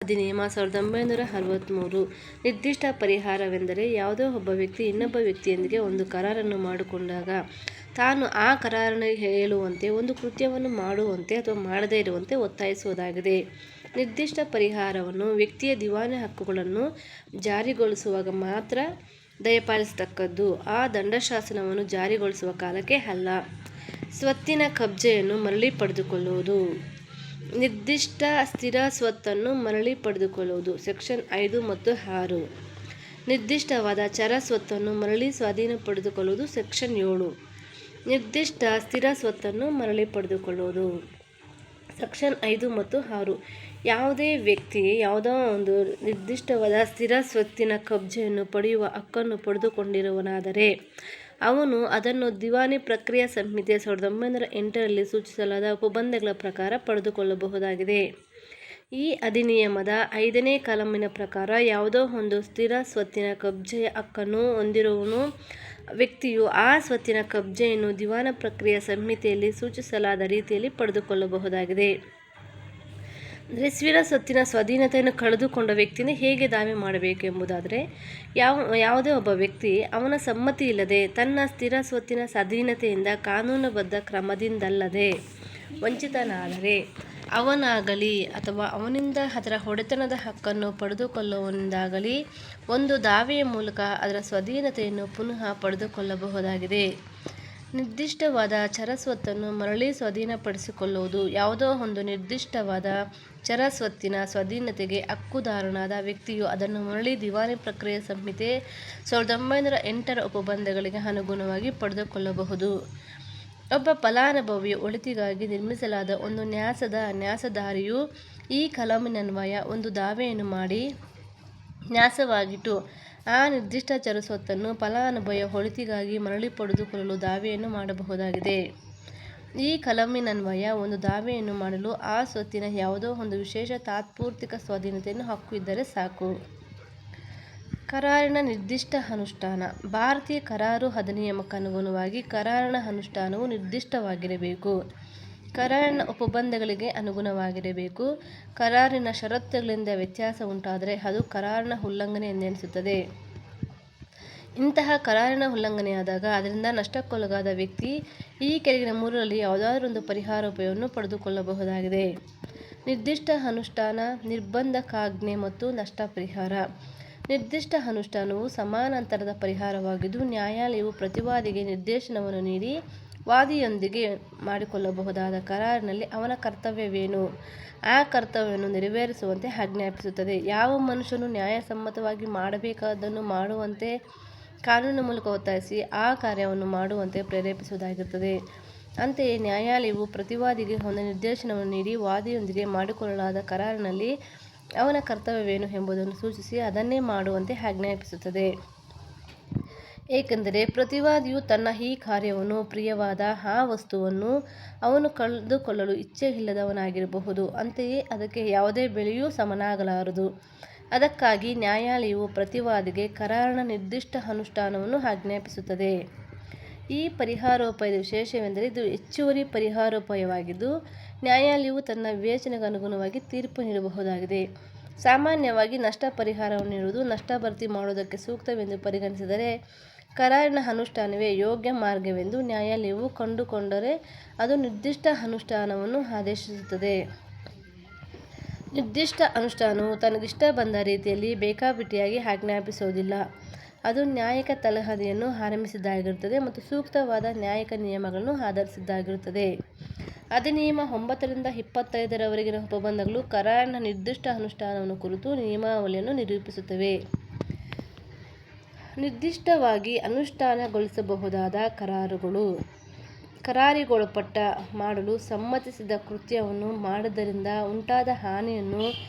ಅಧಿನಿಯಮ 1963 ನಿರ್ದಿಷ್ಟ ಪರಿಹಾರವೆಂದರೆ ಯಾವುದೋ ಒಬ್ಬ ವ್ಯಕ್ತಿ ಇನ್ನೊಬ್ಬ ವ್ಯಕ್ತಿಯೊಂದಿಗೆ ಒಂದು ಕರಾರನ್ನು ಮಾಡಿಕೊಂಡಾಗ ತಾನು ಆ ಕರಾರನ್ನು ಹೇಳುವಂತೆ ಒಂದು ಕೃತ್ಯವನ್ನು ಮಾಡುವಂತೆ ಅಥವಾ ಮಾಡದೇ ಇರುವಂತೆ ಒತ್ತಾಯಿಸುವುದಾಗಿದೆ. ನಿರ್ದಿಷ್ಟ ಪರಿಹಾರವನ್ನು ವ್ಯಕ್ತಿಯ ದಿವಾನಿ ಹಕ್ಕುಗಳನ್ನು ಜಾರಿಗೊಳಿಸುವಾಗ ಮಾತ್ರ ದಯಪಾಲಿಸತಕ್ಕದ್ದು, ಆ ದಂಡಶಾಸನವನ್ನು ಜಾರಿಗೊಳಿಸುವ ಕಾಲಕ್ಕೆ ಅಲ್ಲ. ಸ್ವತ್ತಿನ ಕಬ್ಜೆಯನ್ನು ಮರಳಿ ಪಡೆದುಕೊಳ್ಳುವುದು. ನಿರ್ದಿಷ್ಟ ಸ್ಥಿರ ಸ್ವತ್ತನ್ನು ಮರಳಿ ಪಡೆದುಕೊಳ್ಳುವುದು. ಸೆಕ್ಷನ್ 5 ಮತ್ತು 6. ನಿರ್ದಿಷ್ಟವಾದ ಚರ ಸ್ವತ್ತನ್ನು ಮರಳಿ ಸ್ವಾಧೀನಪಡಿಸಿಕೊಳ್ಳುವುದು. ಸೆಕ್ಷನ್ 7. ನಿರ್ದಿಷ್ಟ ಸ್ಥಿರ ಸ್ವತ್ತನ್ನು ಮರಳಿ ಪಡೆದುಕೊಳ್ಳುವುದು. ಸೆಕ್ಷನ್ 5 ಮತ್ತು 6. ಯಾವುದೇ ವ್ಯಕ್ತಿ ಯಾವುದೋ ಒಂದು ನಿರ್ದಿಷ್ಟವಾದ ಸ್ಥಿರ ಸ್ವತ್ತಿನ ಕಬ್ಜೆಯನ್ನು ಪಡೆಯುವ ಹಕ್ಕನ್ನು ಪಡೆದುಕೊಂಡಿರುವನಾದರೆ ಅವನು ಅದನ್ನು ದಿವಾನಿ ಪ್ರಕ್ರಿಯಾ ಸಂಹಿತೆ 1908ರಲ್ಲಿ ಸೂಚಿಸಲಾದ ಉಪಬಂಧಗಳ ಪ್ರಕಾರ ಪಡೆದುಕೊಳ್ಳಬಹುದಾಗಿದೆ. ಈ ಅಧಿನಿಯಮದ 5ನೇ ಕಲಮಿನ ಪ್ರಕಾರ ಯಾವುದೋ ಒಂದು ಸ್ಥಿರ ಸ್ವತ್ತಿನ ಕಬ್ಜೆಯ ಹಕ್ಕನ್ನು ಹೊಂದಿರುವನು ವ್ಯಕ್ತಿಯು ಆ ಸ್ವತ್ತಿನ ಕಬ್ಜೆಯನ್ನು ದಿವಾನ ಪ್ರಕ್ರಿಯಾ ಸಂಹಿತೆಯಲ್ಲಿ ಸೂಚಿಸಲಾದ ರೀತಿಯಲ್ಲಿ ಪಡೆದುಕೊಳ್ಳಬಹುದಾಗಿದೆ. ಸ್ಥಿರ ಸ್ವತ್ತಿನ ಸ್ವಾಧೀನತೆಯನ್ನು ಕಳೆದುಕೊಂಡ ವ್ಯಕ್ತಿಯಿಂದ ಹೇಗೆ ದಾವೆ ಮಾಡಬೇಕು ಎಂಬುದಾದರೆ, ಯಾವುದೇ ಒಬ್ಬ ವ್ಯಕ್ತಿ ಅವನ ಸಮ್ಮತಿ ಇಲ್ಲದೆ ತನ್ನ ಸ್ಥಿರ ಸ್ವತ್ತಿನ ಸ್ವಾಧೀನತೆಯಿಂದ ಕಾನೂನುಬದ್ಧ ಕ್ರಮದಿಂದಲ್ಲದೆ ವಂಚಿತನಾದರೆ ಅವನಾಗಲಿ ಅಥವಾ ಅವನಿಂದ ಅದರ ಒಡೆತನದ ಹಕ್ಕನ್ನು ಪಡೆದುಕೊಳ್ಳುವವನಿಂದಾಗಲಿ ಒಂದು ದಾವೆಯ ಮೂಲಕ ಅದರ ಸ್ವಾಧೀನತೆಯನ್ನು ಪುನಃ ಪಡೆದುಕೊಳ್ಳಬಹುದಾಗಿದೆ. ನಿರ್ದಿಷ್ಟವಾದ ಚರಸ್ವತ್ತನ್ನು ಮರಳಿ ಸ್ವಾಧೀನಪಡಿಸಿಕೊಳ್ಳುವುದು. ಯಾವುದೋ ಒಂದು ನಿರ್ದಿಷ್ಟವಾದ ಚರಸ್ವತ್ತಿನ ಸ್ವಾಧೀನತೆಗೆ ಹಕ್ಕುದಾರನಾದ ವ್ಯಕ್ತಿಯು ಅದನ್ನು ಮರಳಿ ದಿವಾನಿ ಪ್ರಕ್ರಿಯೆ ಸಂಹಿತೆ 1908ರ ಉಪಬಂಧಗಳಿಗೆ ಅನುಗುಣವಾಗಿ ಪಡೆದುಕೊಳ್ಳಬಹುದು. ಒಬ್ಬ ಫಲಾನುಭವಿಯ ಒಳಿತಿಗಾಗಿ ನಿರ್ಮಿಸಲಾದ ಒಂದು ನ್ಯಾಸದಾರಿಯು ಈ ಕಲಮಿನನ್ವಯ ಒಂದು ದಾವೆಯನ್ನು ಮಾಡಿ ನ್ಯಾಸವಾಗಿಟ್ಟು ಆ ನಿರ್ದಿಷ್ಟ ಚರಸ್ವತ್ತನ್ನು ಫಲಾನುಭವಿಯ ಒಳಿತಿಗಾಗಿ ಮರಳಿ ಪಡೆದುಕೊಳ್ಳಲು ದಾವೆಯನ್ನು ಮಾಡಬಹುದಾಗಿದೆ. ಈ ಕಲಮಿನನ್ವಯ ಒಂದು ದಾವೆಯನ್ನು ಮಾಡಲು ಆ ಸ್ವತ್ತಿನ ಯಾವುದೋ ಒಂದು ವಿಶೇಷ ತಾತ್ಪೂರ್ತಿಕ ಸ್ವಾಧೀನತೆಯನ್ನು ಹಕ್ಕು ಇದ್ದರೆ ಸಾಕು. ಕರಾರಿನ ನಿರ್ದಿಷ್ಟ ಅನುಷ್ಠಾನ. ಭಾರತೀಯ ಕರಾರು ಅಧಿನಿಯಮಕ್ಕನುಗುಣವಾಗಿ ಕರಾರಿನ ಅನುಷ್ಠಾನವು ನಿರ್ದಿಷ್ಟವಾಗಿರಬೇಕು. ಕರಾರಿನ ಉಪಬಂಧಗಳಿಗೆ ಅನುಗುಣವಾಗಿರಬೇಕು. ಕರಾರಿನ ಷರತ್ತುಗಳಿಂದ ವ್ಯತ್ಯಾಸ ಉಂಟಾದರೆ ಅದು ಕರಾರಿನ ಉಲ್ಲಂಘನೆ ಎಂದೆನಿಸುತ್ತದೆ. ಇಂತಹ ಕರಾರಿನ ಉಲ್ಲಂಘನೆಯಾದಾಗ ಅದರಿಂದ ನಷ್ಟಕ್ಕೊಳಗಾದ ವ್ಯಕ್ತಿ ಈ ಕೆಳಗಿನ ಮೂರರಲ್ಲಿ ಯಾವುದಾದರೊಂದು ಪರಿಹಾರೋಪಾಯವನ್ನು ಪಡೆದುಕೊಳ್ಳಬಹುದಾಗಿದೆ. ನಿರ್ದಿಷ್ಟ ಅನುಷ್ಠಾನ, ನಿರ್ಬಂಧಕಾಜ್ಞೆ ಮತ್ತು ನಷ್ಟ ಪರಿಹಾರ. ನಿರ್ದಿಷ್ಟ ಅನುಷ್ಠಾನವು ಸಮಾನಾಂತರದ ಪರಿಹಾರವಾಗಿದ್ದು, ನ್ಯಾಯಾಲಯವು ಪ್ರತಿವಾದಿಗೆ ನಿರ್ದೇಶನವನ್ನು ನೀಡಿ ವಾದಿಯೊಂದಿಗೆ ಮಾಡಿಕೊಳ್ಳಬಹುದಾದ ಕರಾರಿನಲ್ಲಿ ಅವನ ಕರ್ತವ್ಯವೇನು ಆ ಕರ್ತವ್ಯವನ್ನು ನೆರವೇರಿಸುವಂತೆ ಆಜ್ಞಾಪಿಸುತ್ತದೆ. ಯಾವ ಮನುಷ್ಯನು ನ್ಯಾಯಸಮ್ಮತವಾಗಿ ಮಾಡಬೇಕಾದದ್ದನ್ನು ಮಾಡುವಂತೆ ಕಾನೂನಿನ ಮೂಲಕ ಒತ್ತಾಯಿಸಿ ಆ ಕಾರ್ಯವನ್ನು ಮಾಡುವಂತೆ ಪ್ರೇರೇಪಿಸುವುದಾಗಿರುತ್ತದೆ. ಅಂತೆಯೇ ನ್ಯಾಯಾಲಯವು ಪ್ರತಿವಾದಿಗೆ ಒಂದು ನಿರ್ದೇಶನವನ್ನು ನೀಡಿ ವಾದಿಯೊಂದಿಗೆ ಮಾಡಿಕೊಳ್ಳಲಾದ ಕರಾರಿನಲ್ಲಿ ಅವನ ಕರ್ತವ್ಯವೇನು ಎಂಬುದನ್ನು ಸೂಚಿಸಿ ಅದನ್ನೇ ಮಾಡುವಂತೆ ಆಜ್ಞಾಪಿಸುತ್ತದೆ. ಏಕೆಂದರೆ ಪ್ರತಿವಾದಿಯು ತನ್ನ ಈ ಕಾರ್ಯವನ್ನು ಪ್ರಿಯವಾದ ಆ ವಸ್ತುವನ್ನು ಅವನು ಕಳೆದುಕೊಳ್ಳಲು ಇಚ್ಛೆ ಇಲ್ಲದವನಾಗಿರಬಹುದು. ಅಂತೆಯೇ ಅದಕ್ಕೆ ಯಾವುದೇ ಬೆಲೆಯೂ ಸಮನಾಗಲಾರದು. ಅದಕ್ಕಾಗಿ ನ್ಯಾಯಾಲಯವು ಪ್ರತಿವಾದಿಗೆ ಕರಾರಿನ ನಿರ್ದಿಷ್ಟ ಅನುಷ್ಠಾನವನ್ನು ಆಜ್ಞಾಪಿಸುತ್ತದೆ. ಈ ಪರಿಹಾರೋಪಾಯದ ವಿಶೇಷವೆಂದರೆ ಇದು ಹೆಚ್ಚುವರಿ ಪರಿಹಾರೋಪಾಯವಾಗಿದ್ದು, ನ್ಯಾಯಾಲಯವು ತನ್ನ ವಿವೇಚನೆಗೆ ಅನುಗುಣವಾಗಿ ತೀರ್ಪು ನೀಡಬಹುದಾಗಿದೆ. ಸಾಮಾನ್ಯವಾಗಿ ನಷ್ಟ ಪರಿಹಾರವನ್ನು ನೀಡುವುದು ನಷ್ಟ ಭರ್ತಿ ಮಾಡುವುದಕ್ಕೆ ಸೂಕ್ತವೆಂದು ಪರಿಗಣಿಸಿದರೆ ಕರಾರಿನ ಅನುಷ್ಠಾನವೇ ಯೋಗ್ಯ ಮಾರ್ಗವೆಂದು ನ್ಯಾಯಾಲಯವು ಕಂಡುಕೊಂಡರೆ ಅದು ನಿರ್ದಿಷ್ಟ ಅನುಷ್ಠಾನವನ್ನು ಆದೇಶಿಸುತ್ತದೆ. ನಿರ್ದಿಷ್ಟ ಅನುಷ್ಠಾನವು ತನಗಿಷ್ಟ ಬಂದ ರೀತಿಯಲ್ಲಿ ಬೇಕಾಬಿಟ್ಟಿಯಾಗಿ ಆಜ್ಞಾಪಿಸುವುದಿಲ್ಲ. ಅದು ನ್ಯಾಯಿಕ ತಳಹದಿಯನ್ನು ಆರಂಭಿಸಿದ್ದಾಗಿರುತ್ತದೆ ಮತ್ತು ಸೂಕ್ತವಾದ ನ್ಯಾಯಿಕ ನಿಯಮಗಳನ್ನು ಆಧರಿಸಿದ್ದಾಗಿರುತ್ತದೆ. ಅಧಿನಿಯಮ 9ರಿಂದ 25ರವರೆಗಿನ ಉಪಬಂಧಗಳು ಕರಾರಿನ ನಿರ್ದಿಷ್ಟ ಅನುಷ್ಠಾನವನ್ನು ಕುರಿತು ನಿಯಮಾವಳಿಯನ್ನು ನಿರೂಪಿಸುತ್ತವೆ. ನಿರ್ದಿಷ್ಟವಾಗಿ ಅನುಷ್ಠಾನಗೊಳಿಸಬಹುದಾದ ಕರಾರುಗಳು. ಕರಾರಿಗೊಳಪಟ್ಟ ಮಾಡಲು ಸಮ್ಮತಿಸಿದ ಕೃತ್ಯವನ್ನು ಮಾಡಿದ್ದರಿಂದ ಉಂಟಾದ ಹಾನಿಯನ್ನು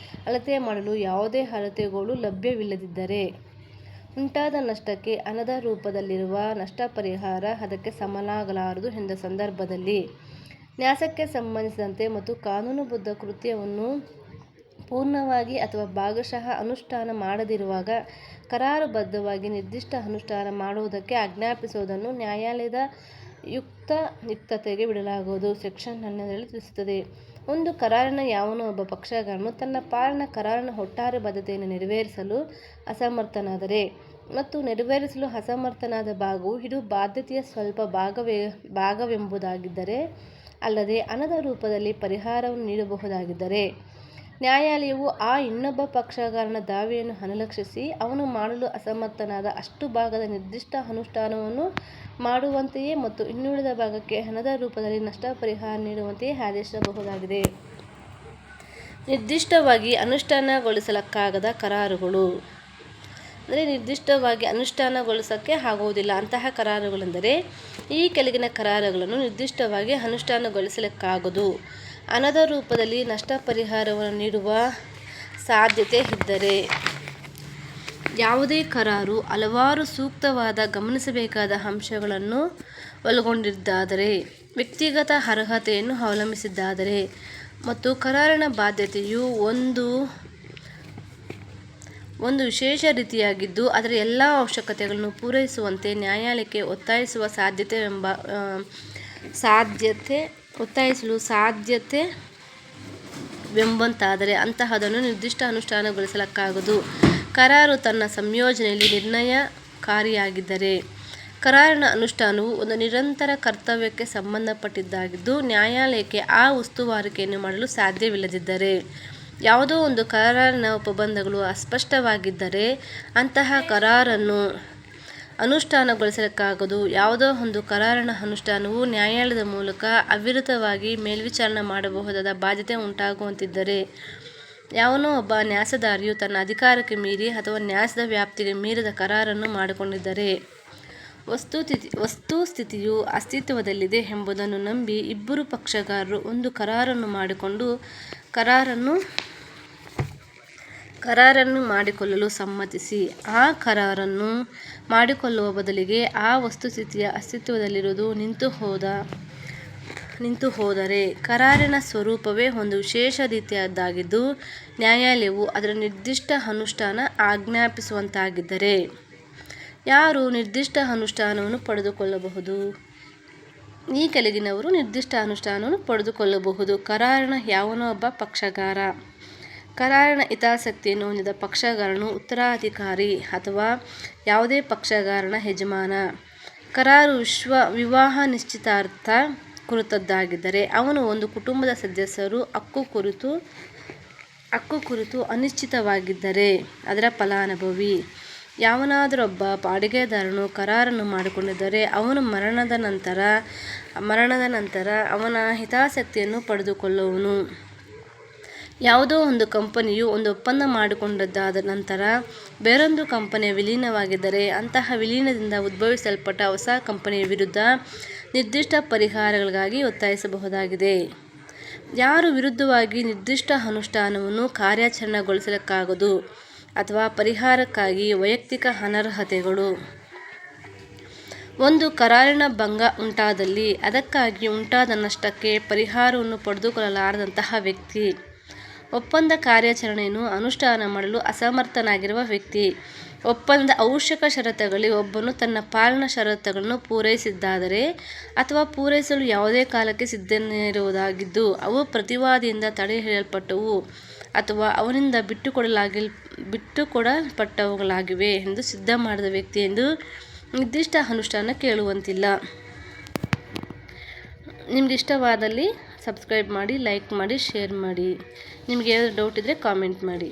ಅಳತೆ ಮಾಡಲು ಯಾವುದೇ ಅಳತೆಗೋಲು ಲಭ್ಯವಿಲ್ಲದಿದ್ದರೆ, ಉಂಟಾದ ನಷ್ಟಕ್ಕೆ ಹಣದ ರೂಪದಲ್ಲಿರುವ ನಷ್ಟ ಪರಿಹಾರ ಅದಕ್ಕೆ ಸಮನಾಗಲಾರದು ಎಂದ ಸಂದರ್ಭದಲ್ಲಿ, ನ್ಯಾಸಕ್ಕೆ ಸಂಬಂಧಿಸಿದಂತೆ ಮತ್ತು ಕಾನೂನುಬದ್ಧ ಕೃತ್ಯವನ್ನು ಪೂರ್ಣವಾಗಿ ಅಥವಾ ಭಾಗಶಃ ಅನುಷ್ಠಾನ ಮಾಡದಿರುವಾಗ ಕರಾರುಬದ್ಧವಾಗಿ ನಿರ್ದಿಷ್ಟ ಅನುಷ್ಠಾನ ಮಾಡುವುದಕ್ಕೆ ಆಜ್ಞಾಪಿಸುವುದನ್ನು ನ್ಯಾಯಾಲಯದ ಯುಕ್ತಿಯುಕ್ತತೆಗೆ ಬಿಡಲಾಗುವುದು. ಸೆಕ್ಷನ್ 11ರಲ್ಲಿ ತಿಳಿಸುತ್ತದೆ. ಒಂದು ಕರಾರಿನ ಯಾವನೋ ಒಬ್ಬ ಪಕ್ಷಗಾರನು ತನ್ನ ಪಾಲಿನ ಕರಾರಿನ ಒಟ್ಟಾರೆ ಬದ್ಧತೆಯನ್ನು ನೆರವೇರಿಸಲು ಅಸಮರ್ಥನಾದರೆ ಮತ್ತು ನೆರವೇರಿಸಲು ಅಸಮರ್ಥನಾದ ಭಾಗವು ಇದು ಬಾಧ್ಯತೆಯ ಸ್ವಲ್ಪ ಭಾಗವೆಂಬುದಾಗಿದ್ದರೆ, ಅಲ್ಲದೆ ಹಣದ ರೂಪದಲ್ಲಿ ಪರಿಹಾರವನ್ನು ನೀಡಬಹುದಾಗಿದ್ದರೆ, ನ್ಯಾಯಾಲಯವು ಆ ಇನ್ನೊಬ್ಬ ಪಕ್ಷಗಾರನ ದಾವೆಯನ್ನು ಅನುಲಕ್ಷಿಸಿ ಅವನು ಮಾಡಲು ಅಸಮರ್ಥನಾದ ಅಷ್ಟು ಭಾಗದ ನಿರ್ದಿಷ್ಟ ಅನುಷ್ಠಾನವನ್ನು ಮಾಡುವಂತೆಯೇ ಮತ್ತು ಇನ್ನುಳಿದ ಭಾಗಕ್ಕೆ ಹಣದ ರೂಪದಲ್ಲಿ ನಷ್ಟಪರಿಹಾರ ನೀಡುವಂತೆಯೇ ಆದೇಶಿಸಬಹುದಾಗಿದೆ. ನಿರ್ದಿಷ್ಟವಾಗಿ ಅನುಷ್ಠಾನಗೊಳಿಸಲಿಕ್ಕಾಗದ ಕರಾರುಗಳು ನಿರ್ದಿಷ್ಟವಾಗಿ ಅನುಷ್ಠಾನಗೊಳಿಸಕ್ಕೆ ಆಗುವುದಿಲ್ಲ. ಅಂತಹ ಕರಾರುಗಳೆಂದರೆ ಈ ಕೆಳಗಿನ ಕರಾರುಗಳನ್ನು ನಿರ್ದಿಷ್ಟವಾಗಿ ಅನುಷ್ಠಾನಗೊಳಿಸಲಿಕ್ಕಾಗದು. ಹಣದ ರೂಪದಲ್ಲಿ ನಷ್ಟಪರಿಹಾರವನ್ನು ನೀಡುವ ಸಾಧ್ಯತೆ ಇದ್ದರೆ, ಯಾವುದೇ ಕರಾರು ಹಲವಾರು ಸೂಕ್ತವಾದ ಗಮನಿಸಬೇಕಾದ ಅಂಶಗಳನ್ನು ಒಳಗೊಂಡಿದ್ದಾದರೆ, ವ್ಯಕ್ತಿಗತ ಅರ್ಹತೆಯನ್ನು ಅವಲಂಬಿಸಿದ್ದಾದರೆ ಮತ್ತು ಕರಾರಿನ ಬಾಧ್ಯತೆಯು ಒಂದು ವಿಶೇಷ ರೀತಿಯಾಗಿದ್ದು ಅದರ ಎಲ್ಲ ಅವಶ್ಯಕತೆಗಳನ್ನು ಪೂರೈಸುವಂತೆ ನ್ಯಾಯಾಲಯಕ್ಕೆ ಒತ್ತಾಯಿಸಲು ಸಾಧ್ಯತೆವೆಂಬಂತಾದರೆ ಅಂತಹದನ್ನು ನಿರ್ದಿಷ್ಟ ಅನುಷ್ಠಾನಗೊಳಿಸಲಿಕ್ಕಾಗದು. ಕರಾರು ತನ್ನ ಸಂಯೋಜನೆಯಲ್ಲಿ ನಿರ್ಣಯಕಾರಿಯಾಗಿದ್ದರೆ, ಕರಾರಿನ ಅನುಷ್ಠಾನವು ಒಂದು ನಿರಂತರ ಕರ್ತವ್ಯಕ್ಕೆ ಸಂಬಂಧಪಟ್ಟದ್ದಾಗಿದ್ದು ನ್ಯಾಯಾಲಯಕ್ಕೆ ಆ ಉಸ್ತುವಾರಿಕೆಯನ್ನು ಮಾಡಲು ಸಾಧ್ಯವಿಲ್ಲದಿದ್ದರೆ, ಯಾವುದೋ ಒಂದು ಕರಾರಿನ ಉಪಬಂಧಗಳು ಅಸ್ಪಷ್ಟವಾಗಿದ್ದರೆ ಅಂತಹ ಕರಾರನ್ನು ಅನುಷ್ಠಾನಗೊಳಿಸಲಿಕ್ಕಾಗದು. ಯಾವುದೋ ಒಂದು ಕರಾರಿನ ಅನುಷ್ಠಾನವು ನ್ಯಾಯಾಲಯದ ಮೂಲಕ ಅವಿರತವಾಗಿ ಮೇಲ್ವಿಚಾರಣೆ ಮಾಡಬಹುದಾದ ಬಾಧ್ಯತೆ ಉಂಟಾಗುವಂತಿದ್ದರೆ, ಯಾವನೋ ಒಬ್ಬ ನ್ಯಾಸದಾರರು ತನ್ನ ಅಧಿಕಾರಕ್ಕೆ ಮೀರಿ ಅಥವಾ ನ್ಯಾಸದ ವ್ಯಾಪ್ತಿಗೆ ಮೀರಿದ ಕರಾರನ್ನು ಮಾಡಿಕೊಂಡಿದ್ದರೆ, ವಸ್ತುಸ್ಥಿತಿಯು ಅಸ್ತಿತ್ವದಲ್ಲಿದೆ ಎಂಬುದನ್ನು ನಂಬಿ ಇಬ್ಬರು ಪಕ್ಷಗಾರರು ಒಂದು ಕರಾರನ್ನು ಮಾಡಿಕೊಂಡು ಕರಾರನ್ನು ಮಾಡಿಕೊಳ್ಳಲು ಸಮ್ಮತಿಸಿ ಆ ಕರಾರನ್ನು ಮಾಡಿಕೊಳ್ಳುವ ಬದಲಿಗೆ ಆ ವಸ್ತುಸ್ಥಿತಿಯ ಅಸ್ತಿತ್ವದಲ್ಲಿರುವುದು ನಿಂತು ಹೋದರೆ, ಕರಾರಿನ ಸ್ವರೂಪವೇ ಒಂದು ವಿಶೇಷ ರೀತಿಯದ್ದಾಗಿದ್ದು ನ್ಯಾಯಾಲಯವು ಅದರ ನಿರ್ದಿಷ್ಟ ಅನುಷ್ಠಾನ ಆಜ್ಞಾಪಿಸುವಂತಾಗಿದ್ದರೆ, ಯಾರು ನಿರ್ದಿಷ್ಟ ಅನುಷ್ಠಾನವನ್ನು ಪಡೆದುಕೊಳ್ಳಬಹುದು? ಈ ಕೆಳಗಿನವರು ನಿರ್ದಿಷ್ಟ ಅನುಷ್ಠಾನವನ್ನು ಪಡೆದುಕೊಳ್ಳಬಹುದು. ಕರಾರಿನ ಯಾವನೋ ಒಬ್ಬ ಪಕ್ಷಗಾರ. ಕರಾರಿನ ಹಿತಾಸಕ್ತಿಯನ್ನು ಹೊಂದಿದ ಪಕ್ಷಗಾರನು ಉತ್ತರಾಧಿಕಾರಿ ಅಥವಾ ಯಾವುದೇ ಪಕ್ಷಗಾರನ ಯಜಮಾನ. ಕರಾರು ವಿವಾಹ ನಿಶ್ಚಿತಾರ್ಥ ಕುರಿತದ್ದಾಗಿದ್ದರೆ ಅವನು ಒಂದು ಕುಟುಂಬದ ಸದಸ್ಯರ ಹಕ್ಕು ಕುರಿತು ಅನಿಶ್ಚಿತವಾಗಿದ್ದರೆ ಅದರ ಫಲಾನುಭವಿ. ಯಾವನಾದರೊಬ್ಬ ಬಾಡಿಗೆದಾರನು ಕರಾರನ್ನು ಮಾಡಿಕೊಂಡಿದ್ದರೆ ಅವನು ಮರಣದ ನಂತರ ಅವನ ಹಿತಾಸಕ್ತಿಯನ್ನು ಪಡೆದುಕೊಳ್ಳುವನು. ಯಾವುದೋ ಒಂದು ಕಂಪನಿಯು ಒಂದು ಒಪ್ಪಂದ ಮಾಡಿಕೊಂಡಾದ ನಂತರ ಬೇರೊಂದು ಕಂಪನಿಯ ವಿಲೀನವಾಗಿದ್ದರೆ ಅಂತಹ ವಿಲೀನದಿಂದ ಉದ್ಭವಿಸಲ್ಪಟ್ಟ ಹೊಸ ಕಂಪನಿಯ ವಿರುದ್ಧ ನಿರ್ದಿಷ್ಟ ಪರಿಹಾರಗಳಿಗಾಗಿ ಒತ್ತಾಯಿಸಬಹುದಾಗಿದೆ. ಯಾರ ವಿರುದ್ಧವಾಗಿ ನಿರ್ದಿಷ್ಟ ಅನುಷ್ಠಾನವನ್ನು ಕಾರ್ಯಾಚರಣೆಗೊಳಿಸಲಿಕ್ಕಾಗದು ಅಥವಾ ಪರಿಹಾರಕ್ಕಾಗಿ ವೈಯಕ್ತಿಕ ಅನರ್ಹತೆಗಳು. ಒಂದು ಕರಾರಿನ ಭಂಗ ಉಂಟಾದಲ್ಲಿ ಅದಕ್ಕಾಗಿ ಉಂಟಾದ ನಷ್ಟಕ್ಕೆ ಪರಿಹಾರವನ್ನು ಪಡೆದುಕೊಳ್ಳಲಾರದಂತಹ ವ್ಯಕ್ತಿ, ಒಪ್ಪಂದ ಕಾರ್ಯಾಚರಣೆಯನ್ನು ಅನುಷ್ಠಾನ ಮಾಡಲು ಅಸಮರ್ಥನಾಗಿರುವ ವ್ಯಕ್ತಿ, ಒಪ್ಪಂದದ ಅವಶ್ಯಕ ಷರತ್ತುಗಳಲ್ಲಿ ಒಬ್ಬನು ತನ್ನ ಪಾಲಿನ ಷರತ್ತುಗಳನ್ನು ಪೂರೈಸಿದ್ದಾದರೆ ಅಥವಾ ಪೂರೈಸಲು ಯಾವುದೇ ಕಾಲಕ್ಕೆ ಸಿದ್ಧನಿರುವುದಾಗಿದ್ದು ಅವು ಪ್ರತಿವಾದಿಯಿಂದ ತಡೆಹಿಡಿಯಲ್ಪಟ್ಟವು ಅಥವಾ ಅವನಿಂದ ಬಿಟ್ಟುಕೊಡಲ್ಪಟ್ಟವುಗಳಾಗಿವೆ ಎಂದು ಸಿದ್ಧ ಮಾಡಿದ ವ್ಯಕ್ತಿ ಎಂದು ನಿರ್ದಿಷ್ಟ ಅನುಷ್ಠಾನ ಕೇಳುವಂತಿಲ್ಲ. ನಿಮ್ಗೆ ಇಷ್ಟವಾದಲ್ಲಿ ಸಬ್ಸ್ಕ್ರೈಬ್ ಮಾಡಿ, ಲೈಕ್ ಮಾಡಿ, ಶೇರ್ ಮಾಡಿ. ನಿಮಗೆ ಏನಾದರೂ ಡೌಟ್ ಇದ್ದರೆ ಕಾಮೆಂಟ್ ಮಾಡಿ.